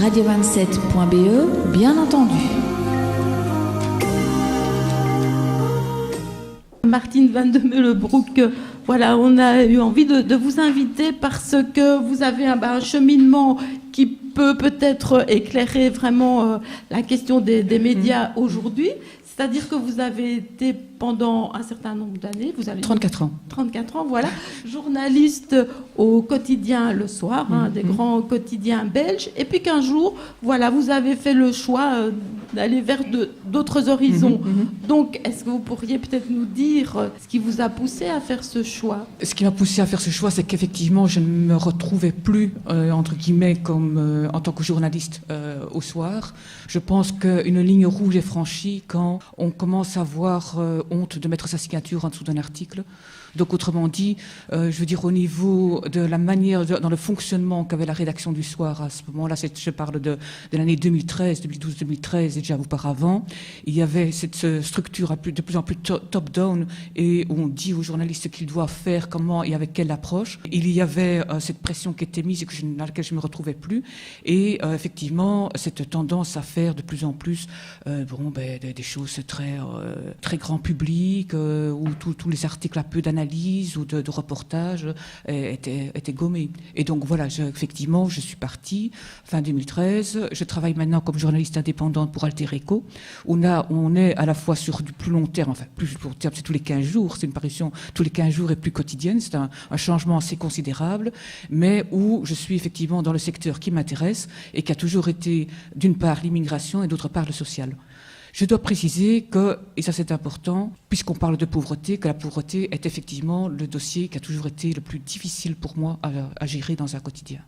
radio27.be, bien entendu. Martine Van de Meulebroek, voilà, on a eu envie de vous inviter parce que vous avez un cheminement qui peut-être éclairer vraiment la question des médias aujourd'hui. C'est-à-dire que vous avez été pendant un certain nombre d'années, vous avez 34 ans. 34 ans, voilà, journaliste au quotidien Le Soir, des grands quotidiens belges, et puis qu'un jour, voilà, vous avez fait le choix d'aller vers d'autres horizons. Donc, est-ce que vous pourriez peut-être nous dire ce qui vous a poussé à faire ce choix ? Ce qui m'a poussé à faire ce choix, c'est qu'effectivement, je ne me retrouvais plus, entre guillemets, comme en tant que journaliste au soir. Je pense qu'une ligne rouge est franchie quand on commence à avoir honte de mettre sa signature en dessous d'un article. Donc, autrement dit, je veux dire, au niveau de la manière, dans le fonctionnement qu'avait la rédaction du Soir à ce moment-là, je parle de l'année 2013, 2012-2013 et déjà auparavant, il y avait cette structure de plus en plus top-down et où on dit aux journalistes ce qu'ils doivent faire, comment et avec quelle approche. Il y avait cette pression qui était mise et dans laquelle je ne me retrouvais plus. Et effectivement, cette tendance à faire de plus en plus des choses très grand public, où tous les articles à peu d'analyse ou de reportage étaient gommés. Et donc voilà, effectivement, je suis partie fin 2013. Je travaille maintenant comme journaliste indépendante pour Alter Echo. On est à la fois sur du plus long terme, enfin plus long terme, c'est tous les 15 jours, c'est une parution tous les 15 jours et plus quotidienne, c'est un changement assez considérable, mais où je suis effectivement dans le secteur qui m'intéresse et qui a toujours été d'une part l'immigration et d'autre part le social. Je dois préciser que, et ça c'est important, puisqu'on parle de pauvreté, que la pauvreté est effectivement le dossier qui a toujours été le plus difficile pour moi à gérer dans un quotidien.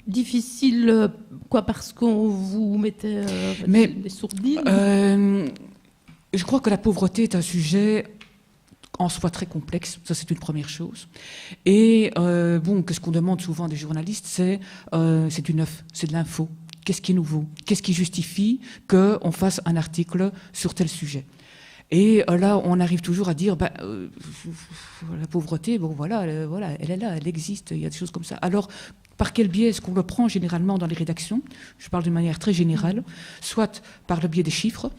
Difficile, quoi, parce qu'on vous mettait des sourdines Je crois que la pauvreté est un sujet en soi très complexe, ça c'est une première chose. Et ce qu'on demande souvent des journalistes, c'est du neuf, c'est de l'info. Qu'est-ce qui est nouveau ? Qu'est-ce qui justifie qu'on fasse un article sur tel sujet ? Et là, on arrive toujours à dire, la pauvreté, elle est là, elle existe, il y a des choses comme ça. Alors, par quel biais est-ce qu'on le prend généralement dans les rédactions ? Je parle d'une manière très générale, soit par le biais des chiffres,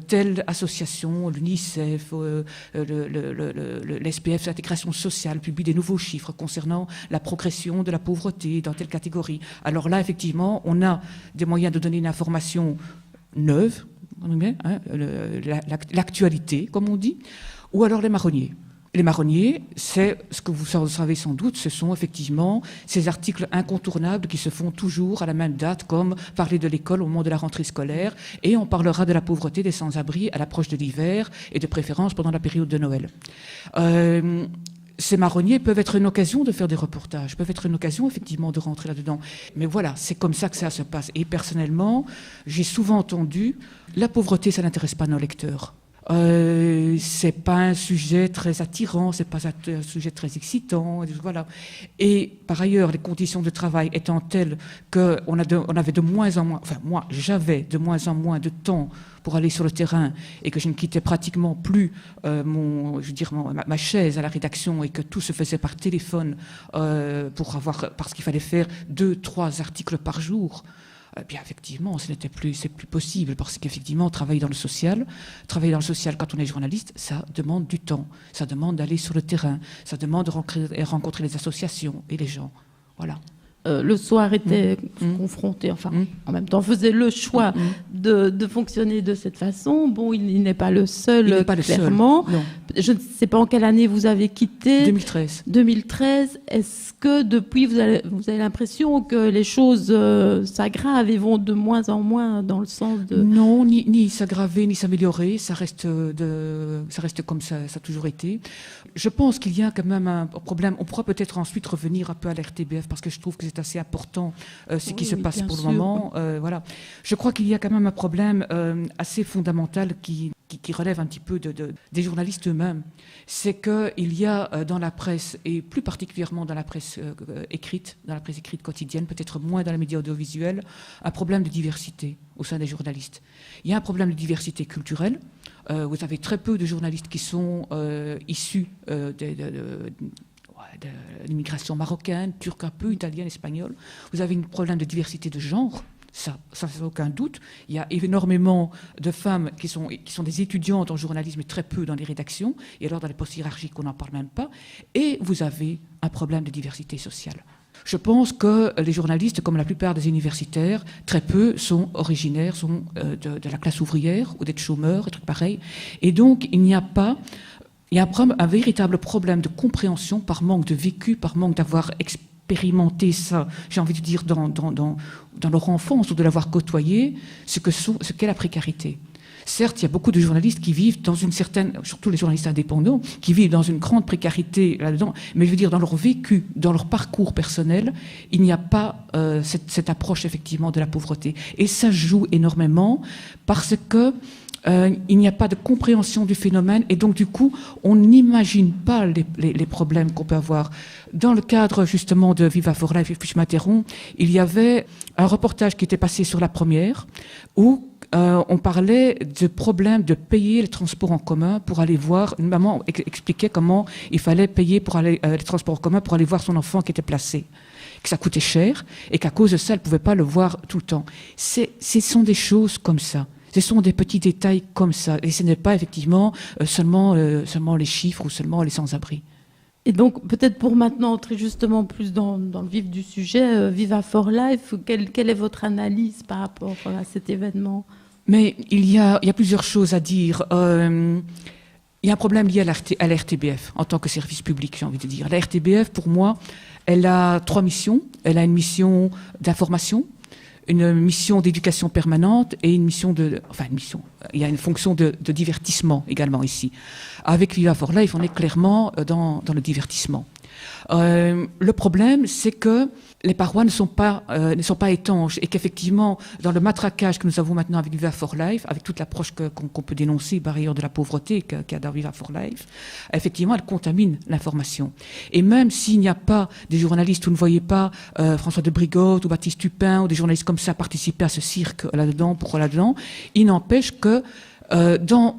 telle association, l'UNICEF, l'SPF, l'intégration sociale, publie des nouveaux chiffres concernant la progression de la pauvreté dans telle catégorie. Alors là, effectivement, on a des moyens de donner une information neuve, l'actualité, comme on dit, ou alors les marronniers. Les marronniers, c'est ce que vous savez sans doute, ce sont effectivement ces articles incontournables qui se font toujours à la même date, comme parler de l'école au moment de la rentrée scolaire, et on parlera de la pauvreté des sans-abri à l'approche de l'hiver et de préférence pendant la période de Noël. Ces marronniers peuvent être une occasion de faire des reportages, peuvent être une occasion effectivement de rentrer là-dedans. Mais voilà, c'est comme ça que ça se passe. Et personnellement, j'ai souvent entendu, la pauvreté, ça n'intéresse pas nos lecteurs. C'est pas un sujet très attirant, c'est pas un sujet très excitant, voilà. Et par ailleurs, les conditions de travail étant telles qu'on avait de moins en moins, enfin moi j'avais de moins en moins de temps pour aller sur le terrain et que je ne quittais pratiquement plus ma chaise à la rédaction et que tout se faisait par téléphone parce qu'il fallait faire 2-3 articles par jour. Bien effectivement, c'est plus possible parce qu'effectivement, travailler dans le social quand on est journaliste, ça demande du temps, ça demande d'aller sur le terrain, ça demande de rencontrer les associations et les gens. Voilà. Le Soir était confronté, en même temps faisait le choix de fonctionner de cette façon. Bon, il n'est pas le seul, clairement. Seul, non. Je ne sais pas en quelle année vous avez quitté. 2013. 2013. Est-ce que depuis, vous avez l'impression que les choses s'aggravent et vont de moins en moins dans le sens de... Non, ni s'aggraver, ni s'améliorer. Ça reste comme ça a toujours été. Je pense qu'il y a quand même un problème. On pourra peut-être ensuite revenir un peu à l'RTBF parce que je trouve que c'est assez important ce qui se passe pour le moment. Voilà. Je crois qu'il y a quand même un problème assez fondamental qui relève un petit peu des journalistes eux-mêmes. C'est qu'il y a dans la presse, et plus particulièrement dans la presse écrite quotidienne, peut-être moins dans les médias audiovisuels, un problème de diversité au sein des journalistes. Il y a un problème de diversité culturelle. Vous avez très peu de journalistes qui sont issus de l'immigration marocaine, turque un peu, italienne, espagnole. Vous avez un problème de diversité de genre. Ça sans aucun doute. Il y a énormément de femmes qui sont des étudiantes en journalisme et très peu dans les rédactions. Et alors, dans les postes hiérarchiques, on n'en parle même pas. Et vous avez un problème de diversité sociale. Je pense que les journalistes, comme la plupart des universitaires, très peu sont originaires, sont de la classe ouvrière ou d'être chômeurs, des trucs pareils. Et donc, il y a un véritable problème de compréhension par manque de vécu, par manque d'avoir expérimenté ça, j'ai envie de dire, dans leur enfance ou de l'avoir côtoyé, ce qu'est la précarité. Certes, il y a beaucoup de journalistes qui vivent dans une certaine, surtout les journalistes indépendants, qui vivent dans une grande précarité là-dedans, mais je veux dire, dans leur vécu, dans leur parcours personnel, il n'y a pas cette approche effectivement de la pauvreté. Et ça joue énormément parce que il n'y a pas de compréhension du phénomène et donc du coup, on n'imagine pas les problèmes qu'on peut avoir. Dans le cadre justement de Viva for Life, et puis je m'interromps, il y avait un reportage qui était passé sur La Première où on parlait de problème de payer les transports en commun pour aller voir. Une maman expliquait comment il fallait payer pour aller les transports en commun pour aller voir son enfant qui était placé, que ça coûtait cher et qu'à cause de ça, elle ne pouvait pas le voir tout le temps. Ce sont des choses comme ça. Ce sont des petits détails comme ça. Et ce n'est pas effectivement seulement les chiffres ou seulement les sans-abri. Et donc, peut-être pour maintenant entrer justement plus dans le vif du sujet, Viva for Life, quelle est votre analyse par rapport à cet événement ? Mais il y a plusieurs choses à dire. Il y a un problème lié à la RTBF en tant que service public, j'ai envie de dire. La RTBF, pour moi, elle a 3 missions. Elle a une mission d'information, une mission d'éducation permanente et une mission il y a une fonction de divertissement également ici. Avec Viva for Life, on est clairement dans le divertissement. Le problème, c'est que les parois ne sont pas étanches et qu'effectivement, dans le matraquage que nous avons maintenant avec Viva for Life, avec toute l'approche qu'on peut dénoncer par ailleurs de la pauvreté qu'il y a dans Viva for Life, effectivement, elle contamine l'information. Et même s'il n'y a pas des journalistes, vous ne voyez pas François de Brigotte ou Baptiste Tupin ou des journalistes comme ça participer à ce cirque là-dedans, il n'empêche que dans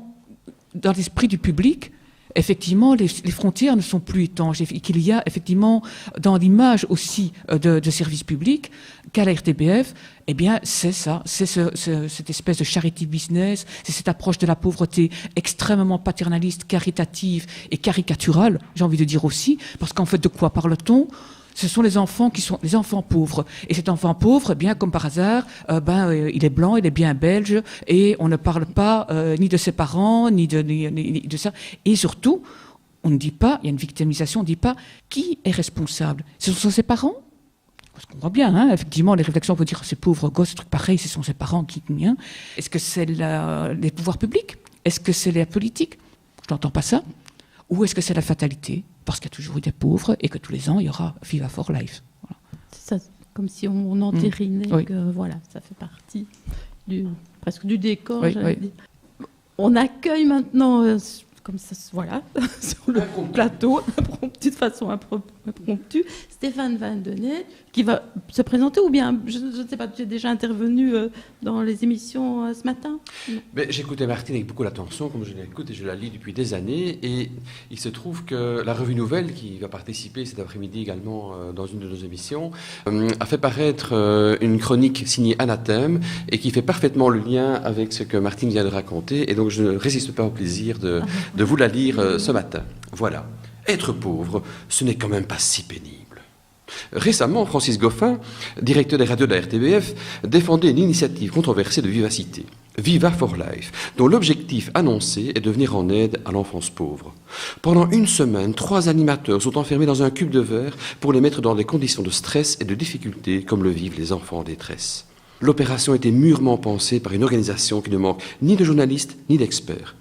l'esprit du public, effectivement, les frontières ne sont plus étanches et qu'il y a effectivement dans l'image aussi de service public qu'à la RTBF, eh bien, c'est ça, c'est cette espèce de charity business, c'est cette approche de la pauvreté extrêmement paternaliste, caritative et caricaturale, j'ai envie de dire aussi, parce qu'en fait, de quoi parle-t-on ? Ce sont les enfants qui sont les enfants pauvres. Et cet enfant pauvre, bien comme par hasard, il est blanc, il est bien belge, et on ne parle pas ni de ses parents, ni de ça. Et surtout, on ne dit pas, il y a une victimisation, on ne dit pas qui est responsable. Ce sont ses parents ? Parce qu'on voit bien, hein, effectivement, les réflexions vont dire ces pauvres gosses, truc pareil, ce sont ses parents qui... Est-ce que c'est les pouvoirs publics ? Est-ce que c'est la politique ? Je n'entends pas ça. Ou est-ce que c'est la fatalité ? Parce qu'il y a toujours eu des pauvres et que tous les ans, il y aura Viva for Life. Voilà. C'est ça, comme si on entérinait oui. que voilà, ça fait partie presque du décor. Oui, oui. Dire. On accueille maintenant, comme ça, voilà, sur le plateau, de façon impromptue, Stéphane Van Denay, qui va se présenter, ou bien, je ne sais pas, tu es déjà intervenu dans les émissions ce matin ? Mais j'écoutais Martine avec beaucoup d'attention, comme je l'écoute et je la lis depuis des années, et il se trouve que la Revue Nouvelle, qui va participer cet après-midi également dans une de nos émissions, a fait paraître une chronique signée Anathème, et qui fait parfaitement le lien avec ce que Martine vient de raconter, et donc je ne résiste pas au plaisir de vous la lire ce matin. Voilà. Être pauvre, ce n'est quand même pas si pénible. Récemment, Francis Goffin, directeur des radios de la RTBF, défendait une initiative controversée de vivacité, Viva for Life, dont l'objectif annoncé est de venir en aide à l'enfance pauvre. Pendant une semaine, 3 animateurs sont enfermés dans un cube de verre pour les mettre dans des conditions de stress et de difficulté comme le vivent les enfants en détresse. L'opération était mûrement pensée par une organisation qui ne manque ni de journalistes ni d'experts.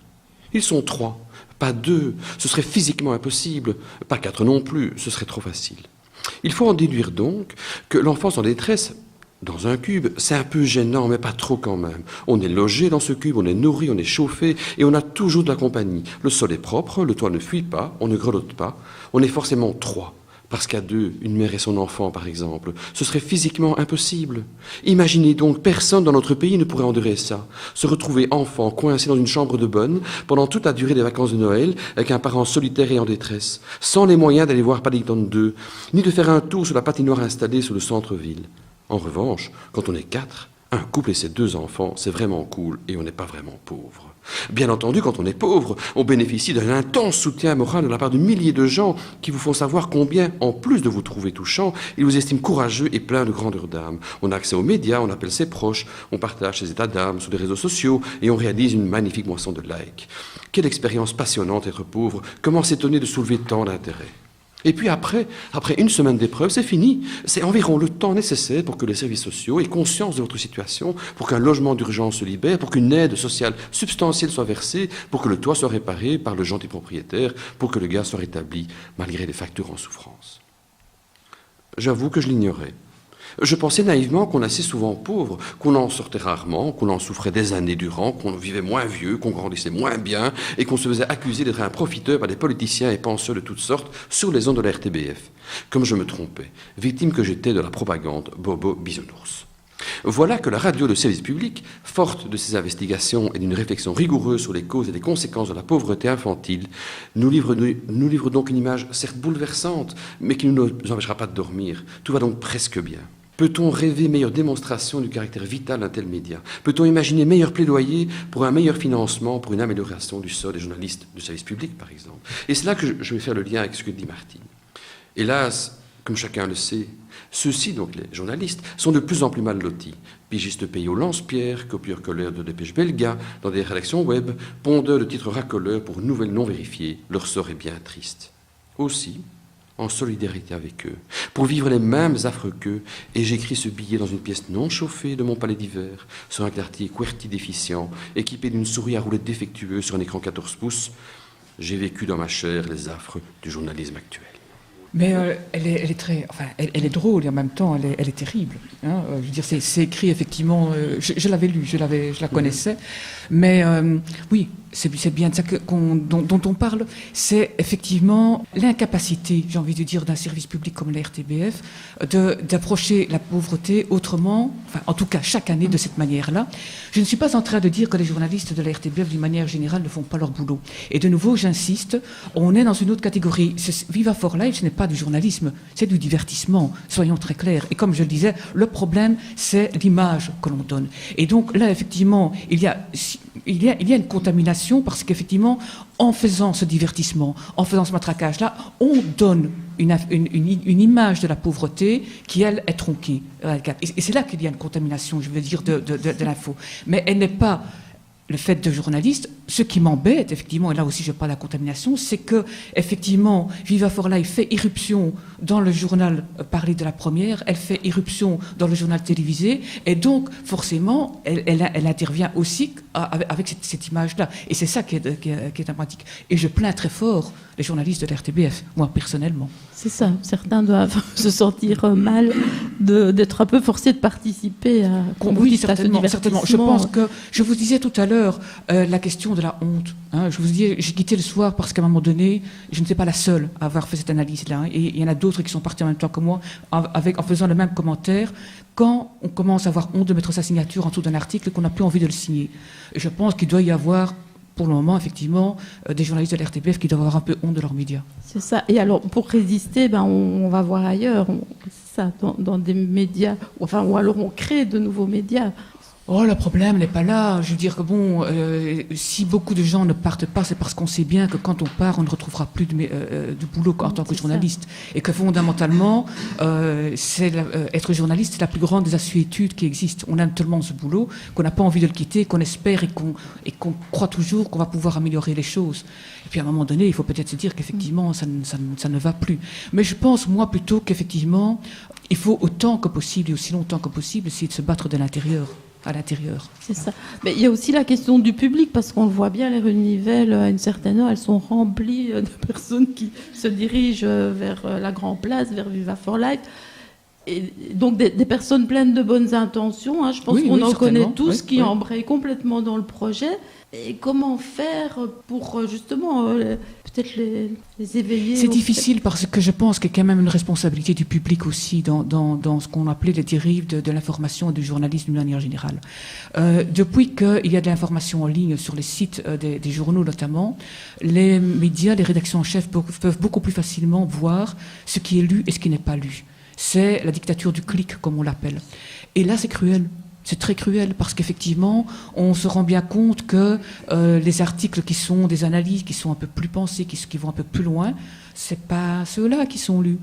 Ils sont 3, pas 2, ce serait physiquement impossible, pas 4 non plus, ce serait trop facile. Il faut en déduire donc que l'enfance en détresse, dans un cube, c'est un peu gênant, mais pas trop quand même. On est logé dans ce cube, on est nourri, on est chauffé, et on a toujours de la compagnie. Le sol est propre, le toit ne fuit pas, on ne grelotte pas. On est forcément 3, parce qu'à 2, une mère et son enfant, par exemple, ce serait physiquement impossible. Imaginez donc, personne dans notre pays ne pourrait endurer ça. Se retrouver enfant, coincé dans une chambre de bonne, pendant toute la durée des vacances de Noël, avec un parent solitaire et en détresse, sans les moyens d'aller voir Paddington 2, ni de faire un tour sur la patinoire installée sur le centre-ville. En revanche, quand on est 4, Un couple et ses 2 enfants, c'est vraiment cool et on n'est pas vraiment pauvre. Bien entendu, quand on est pauvre, on bénéficie d'un intense soutien moral de la part de milliers de gens qui vous font savoir combien, en plus de vous trouver touchant, ils vous estiment courageux et plein de grandeur d'âme. On a accès aux médias, on appelle ses proches, on partage ses états d'âme sur les réseaux sociaux et on réalise une magnifique moisson de likes. Quelle expérience passionnante être pauvre, comment s'étonner de soulever tant d'intérêt. Et puis après 1 semaine d'épreuve, c'est fini. C'est environ le temps nécessaire pour que les services sociaux aient conscience de votre situation, pour qu'un logement d'urgence se libère, pour qu'une aide sociale substantielle soit versée, pour que le toit soit réparé par le gentil propriétaire, pour que le gaz soit rétabli, malgré les factures en souffrance. J'avoue que je l'ignorais. Je pensais naïvement qu'on était assez souvent pauvre, qu'on en sortait rarement, qu'on en souffrait des années durant, qu'on vivait moins vieux, qu'on grandissait moins bien et qu'on se faisait accuser d'être un profiteur par des politiciens et penseurs de toutes sortes sur les ondes de la RTBF. Comme je me trompais, victime que j'étais de la propagande Bobo Bisounours. Voilà que la radio de service public, forte de ses investigations et d'une réflexion rigoureuse sur les causes et les conséquences de la pauvreté infantile, nous livre donc une image certes bouleversante, mais qui ne nous empêchera pas de dormir. Tout va donc presque bien. Peut-on rêver meilleure démonstration du caractère vital d'un tel média? Peut-on imaginer meilleur plaidoyer pour un meilleur financement, pour une amélioration du sort des journalistes de service public, par exemple? Et c'est là que je vais faire le lien avec ce que dit Martine. Hélas, comme chacun le sait, ceux-ci, donc les journalistes, sont de plus en plus mal lotis. Pigistes payés au lance-pierre, copieurs-colleurs de dépêches belga, dans des rédactions web, pondeurs de titres racoleurs pour nouvelles non vérifiées, leur sort est bien triste. Aussi, en solidarité avec eux, pour vivre les mêmes affres qu'eux, et j'écris ce billet dans une pièce non chauffée de mon palais d'hiver, sur un quartier QWERTY déficient, équipé d'une souris à roulettes défectueuse sur un écran 14 pouces. J'ai vécu dans ma chair les affres du journalisme actuel. Mais elle est drôle et en même temps elle est terrible. Hein. Je veux dire, c'est écrit effectivement. Je l'avais lu, je la connaissais. Mais oui, c'est bien de ça dont on parle. C'est effectivement l'incapacité, j'ai envie de dire, d'un service public comme la RTBF d'approcher la pauvreté autrement, enfin en tout cas chaque année de cette manière-là. Je ne suis pas en train de dire que les journalistes de la RTBF d'une manière générale ne font pas leur boulot. Et de nouveau, j'insiste, on est dans une autre catégorie. Viva for Life, ce n'est pas du journalisme, c'est du divertissement, soyons très clairs. Et comme je le disais, le problème, c'est l'image que l'on donne. Et donc là, effectivement, il y a une contamination parce qu'effectivement, en faisant ce divertissement, en faisant ce matraquage-là, on donne une image de la pauvreté qui, elle, est tronquée. Et c'est là qu'il y a une contamination, je veux dire, de l'info. Mais elle n'est pas le fait de journaliste. Ce qui m'embête, effectivement, et là aussi je parle de la contamination, c'est que, effectivement, Viva for Life fait irruption dans le journal parlé de la première, elle fait irruption dans le journal télévisé, et donc, forcément, elle intervient aussi avec cette image-là. Et c'est ça qui est dramatique. Et je plains très fort les journalistes de l'RTBF, moi, personnellement. C'est ça. Certains doivent se sentir mal d'être un peu forcés de participer à ce divertissement. Je pense que, je vous disais tout à l'heure, la question de la honte. Hein, je vous dis, j'ai quitté le soir parce qu'à un moment donné, je ne suis pas la seule à avoir fait cette analyse-là. Hein, et il y en a d'autres qui sont partis en même temps que moi, en faisant le même commentaire. Quand on commence à avoir honte de mettre sa signature en dessous d'un article, qu'on n'a plus envie de le signer. Et je pense qu'il doit y avoir, pour le moment, effectivement, des journalistes de l'RTBF qui doivent avoir un peu honte de leurs médias. C'est ça. Et alors, pour résister, on va voir ailleurs. C'est ça, dans des médias, ou alors on crée de nouveaux médias. Oh, le problème n'est pas là. Je veux dire que bon, si beaucoup de gens ne partent pas, c'est parce qu'on sait bien que quand on part, on ne retrouvera plus de boulot en tant que journaliste. Et que fondamentalement, être journaliste, c'est la plus grande des assuétudes qui existent. On aime tellement ce boulot qu'on n'a pas envie de le quitter, qu'on espère et qu'on croit toujours qu'on va pouvoir améliorer les choses. Et puis à un moment donné, il faut peut-être se dire qu'effectivement, ça ne va plus. Mais je pense, moi, plutôt qu'effectivement, il faut autant que possible et aussi longtemps que possible essayer de se battre de l'intérieur. À l'intérieur. C'est ça. Mais il y a aussi la question du public, parce qu'on le voit bien, les rues de Nivelles, à une certaine heure, elles sont remplies de personnes qui se dirigent vers la Grand Place, vers Viva for Life. Et donc des personnes pleines de bonnes intentions. Hein. Je pense qu'on en connaît tous qui embrayent complètement dans le projet. Et comment faire pour justement peut-être les éveiller? C'est difficile parce que je pense qu'il y a quand même une responsabilité du public aussi dans ce qu'on appelait les dérives de l'information et du journalisme d'une manière générale. Depuis qu'il y a de l'information en ligne sur les sites des journaux notamment, les médias, les rédactions en chef peuvent beaucoup plus facilement voir ce qui est lu et ce qui n'est pas lu. C'est la dictature du clic, comme on l'appelle. Et là, c'est cruel. C'est très cruel parce qu'effectivement, on se rend bien compte que les articles qui sont des analyses, qui sont un peu plus pensées, qui vont un peu plus loin, c'est pas ceux-là qui sont lus.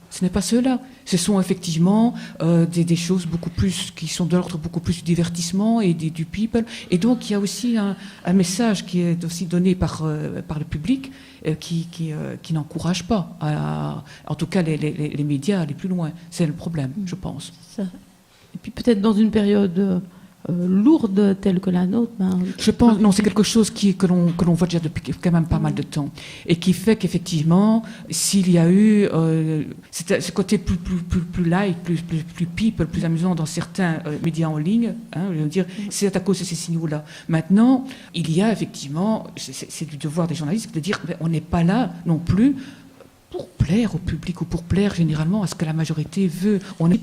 Ce n'est pas ceux-là. Ce sont effectivement des choses beaucoup plus qui sont de l'ordre beaucoup plus du divertissement et du people. Et donc il y a aussi un message qui est aussi donné par le public qui n'encourage pas, en tout cas les médias à aller plus loin. C'est le problème, je pense. Ça. Et puis peut-être dans une période lourde telle que la nôtre. Je pense, non, c'est quelque chose que l'on voit déjà depuis quand même pas mal de temps. Et qui fait qu'effectivement, s'il y a eu ce côté plus light, plus people, plus amusant dans certains médias en ligne, je veux dire, c'est à cause de ces signaux-là. Maintenant, il y a effectivement, c'est du devoir des journalistes de dire, on n'est pas là non plus pour plaire au public ou pour plaire généralement à ce que la majorité veut. On est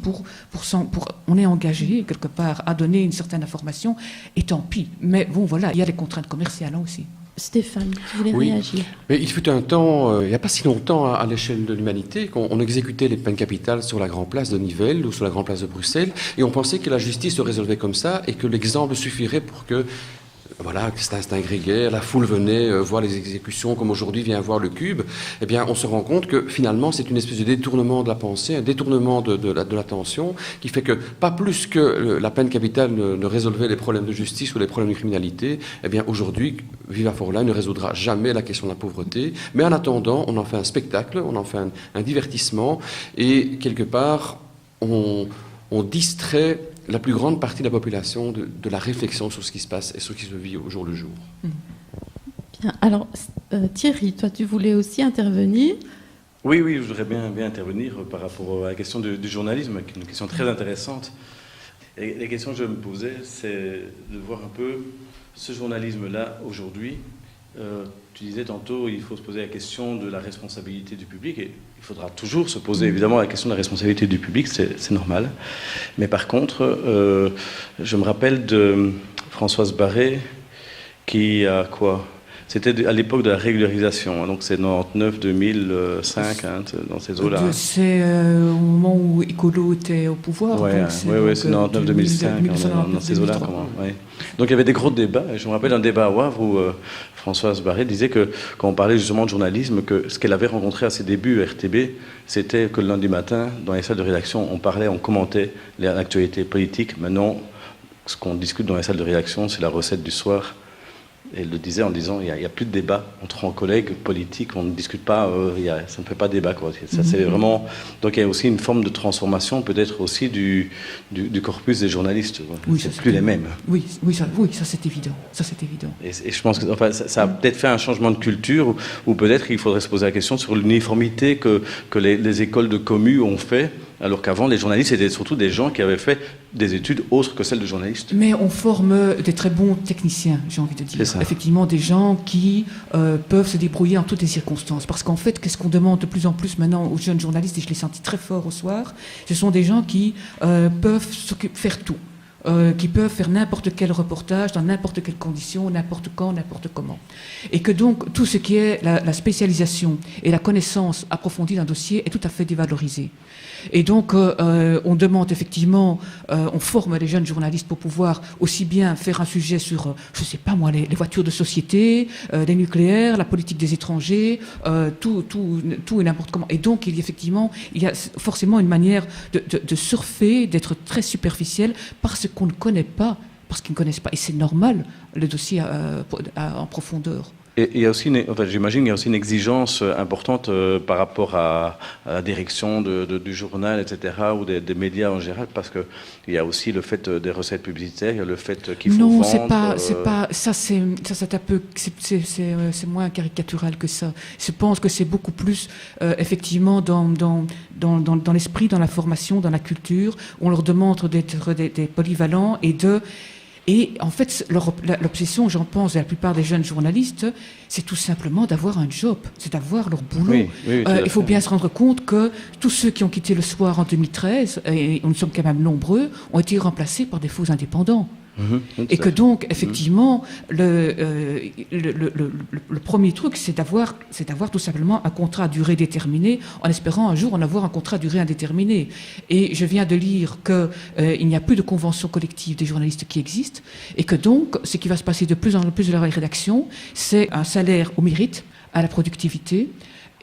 on est engagé quelque part à donner une certaine information et tant pis. Mais bon, voilà, il y a des contraintes commerciales aussi. Stéphane, tu voulais réagir? Mais il fut un temps, il n'y a pas si longtemps à l'échelle de l'humanité, qu'on exécutait les peines capitales sur la Grande Place de Nivelles ou sur la Grande Place de Bruxelles, et on pensait que la justice se résolvait comme ça et que l'exemple suffirait pour que voilà, cet instinct grégaire, la foule venait voir les exécutions comme aujourd'hui vient voir le cube, eh bien on se rend compte que finalement c'est une espèce de détournement de la pensée, un détournement de l'attention qui fait que pas plus que la peine capitale ne résolvait les problèmes de justice ou les problèmes de criminalité, eh bien aujourd'hui Viva Forlán ne résoudra jamais la question de la pauvreté, mais en attendant on en fait un spectacle, on en fait un divertissement et quelque part on distrait la plus grande partie de la population de la réflexion sur ce qui se passe et sur ce qui se vit au jour le jour. Bien. Alors, Thierry, toi, tu voulais aussi intervenir? Oui, je voudrais bien intervenir par rapport à la question du journalisme, qui est une question très intéressante. Et la question que je me posais, c'est de voir un peu ce journalisme-là aujourd'hui. Tu disais tantôt, il faut se poser la question de la responsabilité du public, et il faudra toujours se poser évidemment la question de la responsabilité du public, c'est normal. Mais par contre, je me rappelle de Françoise Barré, qui a quoi ? C'était à l'époque de la régularisation, donc c'est 99-2005, dans ces eaux-là. C'est au moment où Écolo était au pouvoir. Oui, c'est 99-2005, dans ces eaux-là. Donc il y avait des gros débats, et je me rappelle d'un débat à Wavre où Françoise Barré disait que, quand on parlait justement de journalisme, que ce qu'elle avait rencontré à ses débuts à RTB, c'était que le lundi matin, dans les salles de rédaction, on commentait l'actualité politique. Maintenant, ce qu'on discute dans les salles de rédaction, c'est la recette du soir. Et elle le disait en disant, il n'y a plus de débat entre collègues politiques, on ne discute pas, ça ne fait pas débat, quoi. Ça, c'est vraiment... Donc il y a aussi une forme de transformation, peut-être aussi du corpus des journalistes. Oui, c'est plus les mêmes. Oui, ça c'est évident. Ça c'est évident. Et je pense que ça a peut-être fait un changement de culture, ou peut-être qu'il faudrait se poser la question sur l'uniformité que les écoles de commu ont fait. Alors qu'avant, les journalistes étaient surtout des gens qui avaient fait des études autres que celles de journalistes. Mais on forme des très bons techniciens, j'ai envie de dire. Effectivement, des gens qui peuvent se débrouiller en toutes les circonstances. Parce qu'en fait, qu'est-ce qu'on demande de plus en plus maintenant aux jeunes journalistes, et je l'ai senti très fort au soir, ce sont des gens qui peuvent faire tout. Qui peuvent faire n'importe quel reportage, dans n'importe quelle condition, n'importe quand, n'importe comment. Et que donc, tout ce qui est la spécialisation et la connaissance approfondie d'un dossier est tout à fait dévalorisé. Et donc, on demande effectivement, on forme les jeunes journalistes pour pouvoir aussi bien faire un sujet sur, je ne sais pas moi, les voitures de société, les nucléaires, la politique des étrangers, tout et n'importe comment. Et donc, il y a forcément une manière de surfer, d'être très superficiel, parce qu'on ne connaît pas, parce qu'ils ne connaissent pas. Et c'est normal, le dossier en profondeur. Et il y a aussi, j'imagine qu'il y a aussi une exigence importante par rapport à la direction du journal, etc., ou des médias en général, parce qu'il y a aussi le fait des recettes publicitaires, il y a le fait qu'il faut vendre... Non, c'est pas ça, c'est un peu, c'est moins caricatural que ça. Je pense que c'est beaucoup plus, effectivement, dans l'esprit, dans la formation, dans la culture, on leur demande d'être des polyvalents Et en fait, l'obsession, j'en pense, de la plupart des jeunes journalistes, c'est tout simplement d'avoir un job, c'est d'avoir leur boulot. Oui, il faut bien se rendre compte que tous ceux qui ont quitté le soir en 2013, et nous sommes quand même nombreux, ont été remplacés par des faux indépendants. Et que donc, effectivement, le premier truc, c'est d'avoir tout simplement un contrat à durée déterminée, en espérant un jour en avoir un contrat à durée indéterminée. Et je viens de lire qu'il n'y a plus de convention collective des journalistes qui existent, et que donc, ce qui va se passer de plus en plus de la rédaction, c'est un salaire au mérite, à la productivité.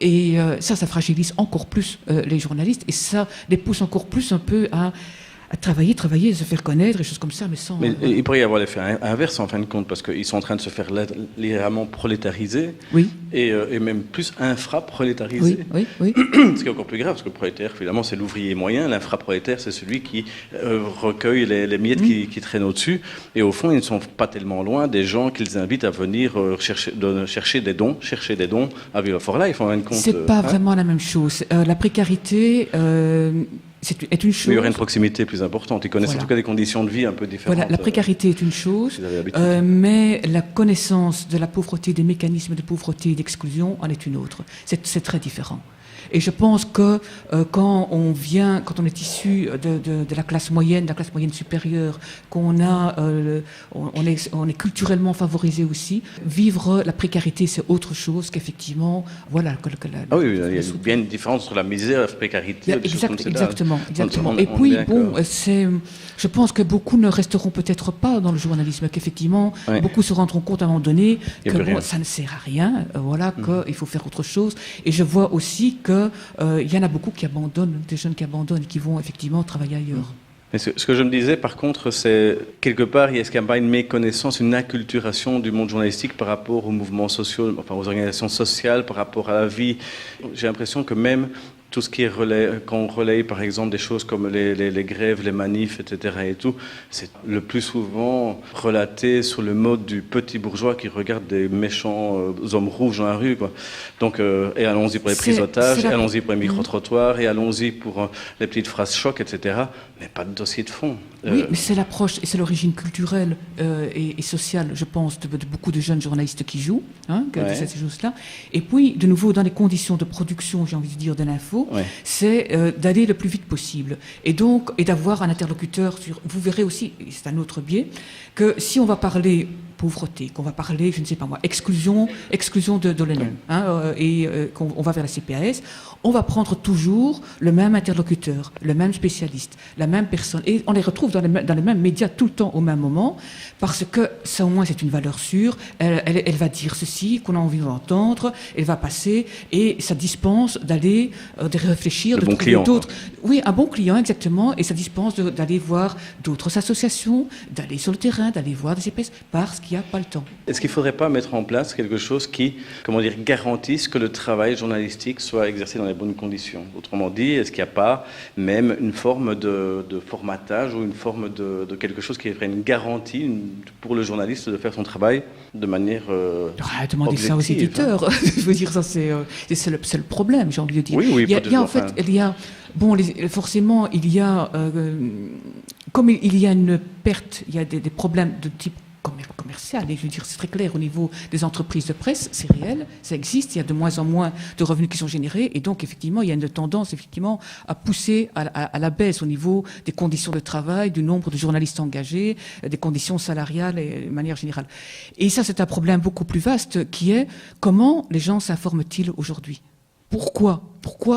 Et ça fragilise encore plus les journalistes, et ça les pousse encore plus un peu à travailler, se faire connaître, des choses comme ça, mais sans... Mais il pourrait y avoir l'effet inverse, en fin de compte, parce qu'ils sont en train de se faire littéralement prolétariser, oui. et même plus infraprolétariser. Oui. Ce qui est encore plus grave, parce que le prolétaire, finalement, c'est l'ouvrier moyen, l'infraprolétaire, c'est celui qui recueille les miettes qui traînent au-dessus, et au fond, ils ne sont pas tellement loin des gens qu'ils invitent à venir chercher des dons à Vivre for Life, en fin de compte. C'est pas vraiment la même chose. La précarité... est une chose. Mais il y aurait une proximité plus importante. Ils connaissent en tout cas des conditions de vie un peu différentes. Voilà, la précarité est une chose, mais la connaissance de la pauvreté, des mécanismes de pauvreté et d'exclusion en est une autre. C'est très différent. Et je pense que quand on est issu de la classe moyenne, supérieure, on est culturellement favorisé aussi. Vivre la précarité, c'est autre chose qu'effectivement, voilà. Oui, il y a bien une différence entre la misère et la précarité. Exactement. Et puis, je pense que beaucoup ne resteront peut-être pas dans le journalisme, qu'effectivement, beaucoup se rendront compte à un moment donné que ça ne sert à rien, qu'il faut faire autre chose. Et je vois aussi que il y en a beaucoup qui abandonnent, des jeunes qui abandonnent et qui vont effectivement travailler ailleurs. Mais ce que je me disais, par contre, c'est quelque part, est-ce qu'il n'y a pas une méconnaissance, une acculturation du monde journalistique par rapport aux mouvements sociaux, enfin aux organisations sociales, par rapport à la vie. J'ai l'impression que même tout ce qui est quand on relaye par exemple des choses comme les grèves, les manifs, etc. et tout, c'est le plus souvent relaté sur le mode du petit bourgeois qui regarde des méchants hommes rouges dans la rue, quoi. Donc, et allons-y pour les prises d'otages, et allons-y pour les micro-trottoirs, et allons-y pour les petites phrases chocs, etc. Mais pas de dossier de fond. Oui, mais c'est l'approche et c'est l'origine culturelle et sociale, je pense, de beaucoup de jeunes journalistes qui jouent, de ces choses-là. Et puis, de nouveau, dans les conditions de production, j'ai envie de dire, de l'info, c'est d'aller le plus vite possible. Et donc, d'avoir un interlocuteur sur... Vous verrez aussi, et c'est un autre biais, que si on va parler pauvreté, qu'on va parler, je ne sais pas moi, exclusion de l'ENM, et qu'on va vers la CPAS, on va prendre toujours le même interlocuteur, le même spécialiste, la même personne, et on les retrouve dans les mêmes médias tout le temps au même moment, parce que ça au moins c'est une valeur sûre, elle va dire ceci qu'on a envie d'entendre, elle va passer, et ça dispense d'aller de réfléchir, de trouver d'autres... Oui, un bon client, exactement, et ça dispense d'aller voir d'autres associations, d'aller sur le terrain, d'aller voir des CPAS, parce qu'il n'y a pas le temps. Est-ce qu'il ne faudrait pas mettre en place quelque chose qui, garantisse que le travail journalistique soit exercé dans les bonnes conditions? Autrement dit, est-ce qu'il n'y a pas même une forme de formatage ou une forme de quelque chose qui ferait une garantie pour le journaliste de faire son travail de manière demandez ça aux éditeurs. Je veux dire, ça c'est le problème, j'ai envie de dire. Oui, forcément, il y a comme il y a une perte, il y a des problèmes de type commercial, et je veux dire, c'est très clair au niveau des entreprises de presse, c'est réel, ça existe, il y a de moins en moins de revenus qui sont générés, et donc effectivement, il y a une tendance à pousser à la baisse au niveau des conditions de travail, du nombre de journalistes engagés, des conditions salariales et de manière générale. Et ça, c'est un problème beaucoup plus vaste qui est comment les gens s'informent-ils aujourd'hui ? Pourquoi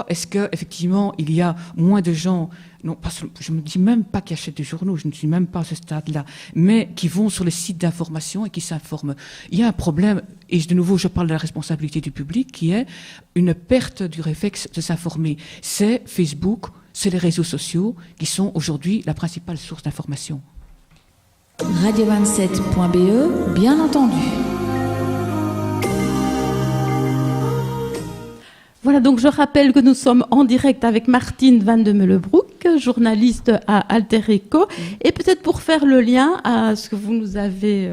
est-ce qu'effectivement, il y a moins de gens, non, je ne me dis même pas qui achètent des journaux, je ne suis même pas à ce stade-là, mais qui vont sur les sites d'information et qui s'informent. Il y a un problème, et de nouveau, je parle de la responsabilité du public, qui est une perte du réflexe de s'informer. C'est Facebook, c'est les réseaux sociaux qui sont aujourd'hui la principale source d'information. Radio27.be, bien entendu. Voilà, donc je rappelle que nous sommes en direct avec Martine Van de Meulebroek, journaliste à Alter Echo. Et peut-être pour faire le lien à ce que vous nous avez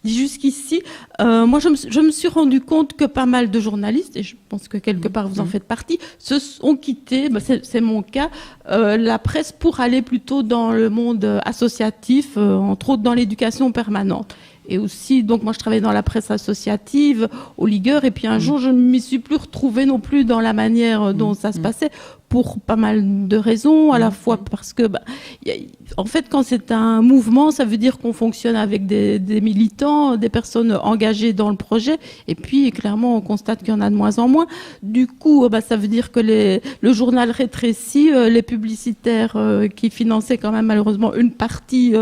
dit jusqu'ici, moi je me suis rendu compte que pas mal de journalistes, et je pense que quelque part vous en faites partie, se sont quittés, c'est mon cas, la presse pour aller plutôt dans le monde associatif, entre autres dans l'éducation permanente. et aussi, donc moi je travaillais dans la presse associative, au Ligueur, et puis un jour je ne m'y suis plus retrouvée non plus dans la manière dont ça se passait, pour pas mal de raisons, à la fois parce que, en fait, quand c'est un mouvement, ça veut dire qu'on fonctionne avec des militants, des personnes engagées dans le projet, et puis clairement on constate qu'il y en a de moins en moins. Du coup, ça veut dire que le journal rétrécit, les publicitaires qui finançaient quand même malheureusement une partie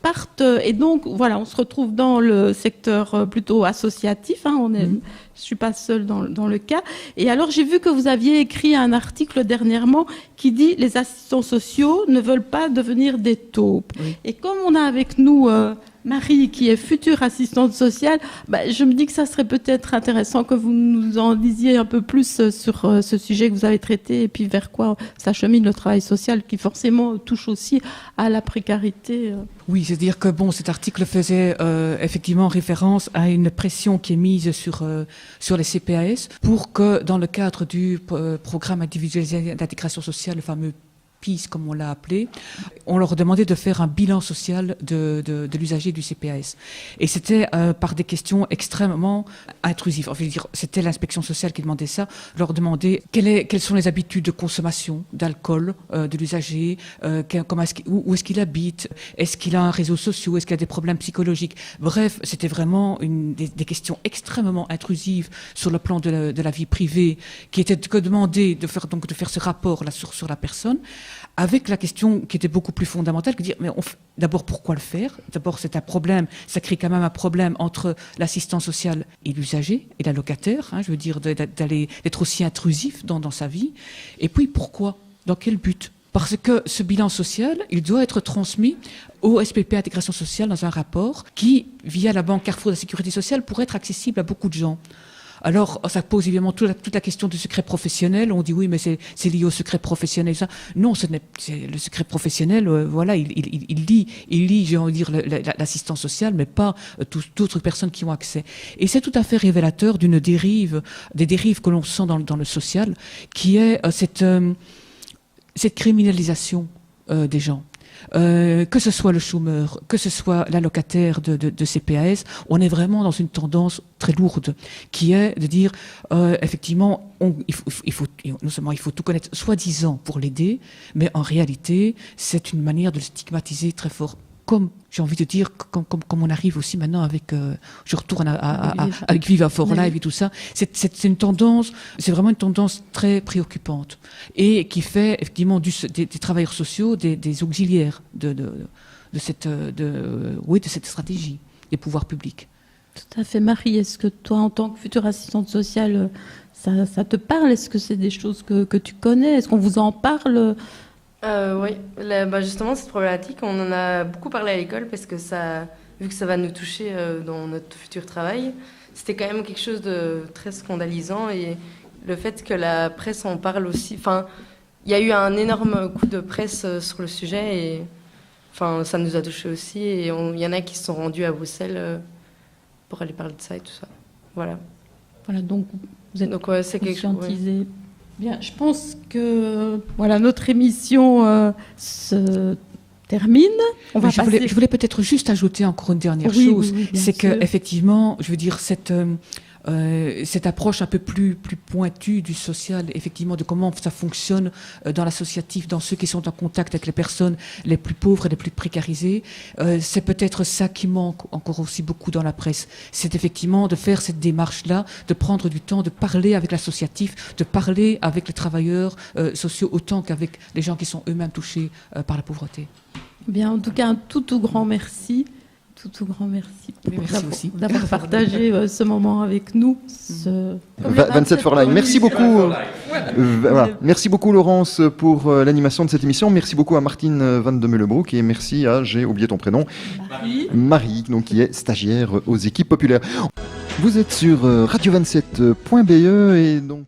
partent, et donc voilà, on se retrouve dans le secteur plutôt associatif, je suis pas seule dans le cas. Et alors j'ai vu que vous aviez écrit un article dernièrement qui dit les assistants sociaux ne veulent pas devenir des taupes. Et comme on a avec nous Marie, qui est future assistante sociale, je me dis que ça serait peut-être intéressant que vous nous en disiez un peu plus sur ce sujet que vous avez traité, et puis vers quoi s'achemine le travail social, qui forcément touche aussi à la précarité. Oui, c'est-à-dire que cet article faisait effectivement référence à une pression qui est mise sur les CPAS pour que, dans le cadre du programme individualisé d'intégration sociale, le fameux PIS, comme on l'a appelé, on leur demandait de faire un bilan social de l'usager du CPAS. Et c'était par des questions extrêmement intrusives. Enfin, je veux dire, c'était l'inspection sociale qui demandait ça, leur demander quelles sont les habitudes de consommation d'alcool de l'usager, où est-ce qu'il habite, est-ce qu'il a un réseau social, est-ce qu'il a des problèmes psychologiques. Bref, c'était vraiment des questions extrêmement intrusives sur le plan de la vie privée, qui étaient que demandées de faire ce rapport là sur la personne, avec la question qui était beaucoup plus fondamentale, que dire, mais d'abord, pourquoi le faire ? D'abord, c'est un problème, ça crée quand même un problème entre l'assistant social et l'usager, et l'allocataire, je veux dire, d'être aussi intrusif dans sa vie. Et puis, pourquoi ? Dans quel but ? Parce que ce bilan social, il doit être transmis au SPP Intégration Sociale dans un rapport qui, via la Banque Carrefour de la Sécurité Sociale, pourrait être accessible à beaucoup de gens. Alors, ça pose évidemment toute la question du secret professionnel. On dit oui, mais c'est lié au secret professionnel. Ça. Non, c'est le secret professionnel. Voilà, il lit, j'ai envie de dire, l'assistance sociale, mais pas d'autres personnes qui ont accès. Et c'est tout à fait révélateur des dérives que l'on sent dans le social, qui est cette criminalisation des gens. Que ce soit le chômeur, que ce soit l'allocataire de CPAS, on est vraiment dans une tendance très lourde, qui est de dire, effectivement, il faut tout connaître, soi-disant pour l'aider, mais en réalité, c'est une manière de le stigmatiser très fort. Comme, j'ai envie de dire, comme on arrive aussi maintenant avec, je retourne avec Viva for Life et tout ça, c'est une tendance, c'est vraiment une tendance très préoccupante, et qui fait effectivement des travailleurs sociaux des auxiliaires de cette stratégie des pouvoirs publics. Tout à fait. Marie, est-ce que toi, en tant que future assistante sociale, ça te parle ? Est-ce que c'est des choses que tu connais ? Est-ce qu'on vous en parle ? Oui, justement, cette problématique, on en a beaucoup parlé à l'école parce que vu que ça va nous toucher dans notre futur travail, c'était quand même quelque chose de très scandalisant, et le fait que la presse en parle aussi, il y a eu un énorme coup de presse sur le sujet, et ça nous a touchés aussi, et il y en a qui se sont rendus à Bruxelles pour aller parler de ça et tout ça. Voilà, donc vous êtes conscientisés. Ouais. Bien, je pense que notre émission se termine. Je voulais peut-être juste ajouter encore une dernière chose, c'est que effectivement, je veux dire, cette approche un peu plus pointue du social, effectivement, de comment ça fonctionne dans l'associatif, dans ceux qui sont en contact avec les personnes les plus pauvres et les plus précarisées, c'est peut-être ça qui manque encore aussi beaucoup dans la presse. C'est effectivement de faire cette démarche-là, de prendre du temps, de parler avec l'associatif, de parler avec les travailleurs sociaux autant qu'avec les gens qui sont eux-mêmes touchés par la pauvreté. Bien, en tout cas, un tout grand merci. Tout grand merci d'avoir partagé ce moment avec nous. 27 for Life. Merci beaucoup. Merci beaucoup Laurence pour l'animation de cette émission. Merci beaucoup à Martine Van de Meulebroek, et merci à, j'ai oublié ton prénom, Marie, donc, qui est stagiaire aux équipes populaires. Vous êtes sur radio27.be, et donc